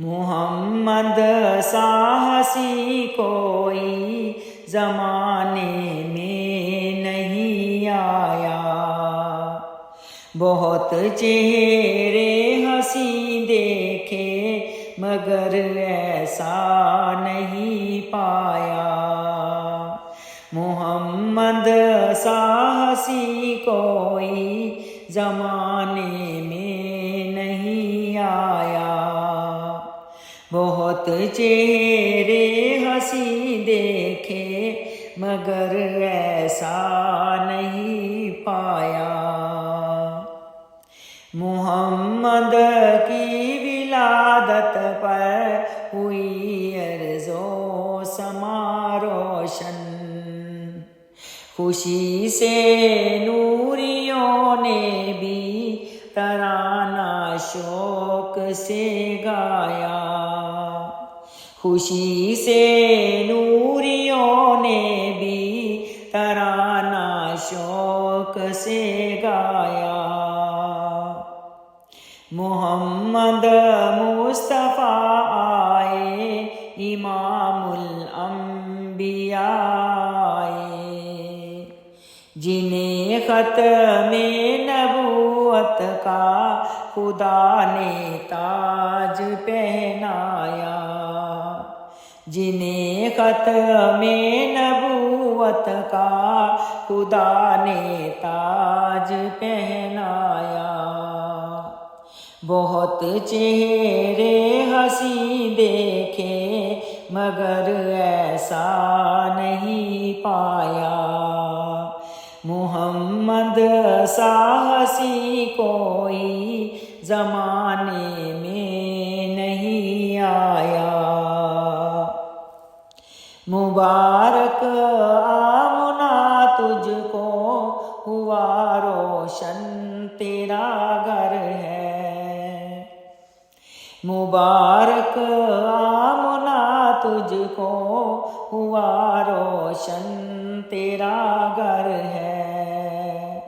محمد سا ہنسی کوئی زمانے میں نہیں آیا، بہت چہرے ہنسی دیکھے مگر ایسا نہیں پایا۔ محمد سا ہنسی کوئی زمانے میں نہیں آیا، بہت چہرے ہنسی دیکھے مگر ایسا نہیں پایا۔ محمد کی ولادت پر ہوئی ارض و سما روشن، خوشی سے نوریوں نے بھی ترانہ شوق سے گایا، خوشی سے نوریوں نے بھی ترانہ شوق سے گایا۔ محمد مصطفیٰ آئے امام الانبیاء آئے، جنہیں ختم نبوت کا خدا نے تاج پہنایا، جنہیں ختم نبوت کا خدا نے تاج پہنایا۔ بہت چہرے ہنسی دیکھے مگر ایسا نہیں پایا، محمد سا ہنسی کوئی زمانے میں نہیں آیا۔ مبارک آمنہ تجھ کو ہوا روشن تیرا گھر ہے، مبارک آمنہ تجھ کو ہوا روشن تیرا گھر ہے،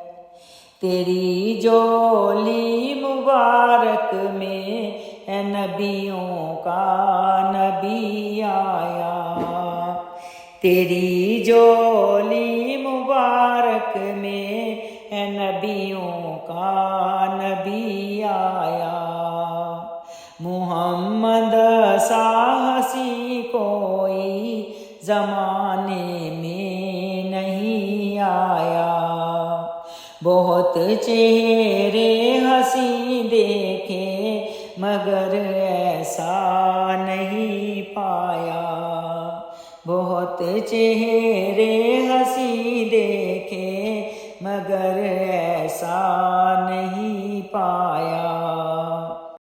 تیری جولی مبارک میں ہے نبیوں کا نبی آیا، تیری جولی مبارک میں ہے نبیوں کا نبی آیا۔ محمد سا ہنسی کوئی زمانے میں نہیں آیا، بہت چہرے ہنسی دیکھے مگر ایسا نہیں پایا، بہت چہرے ہنسی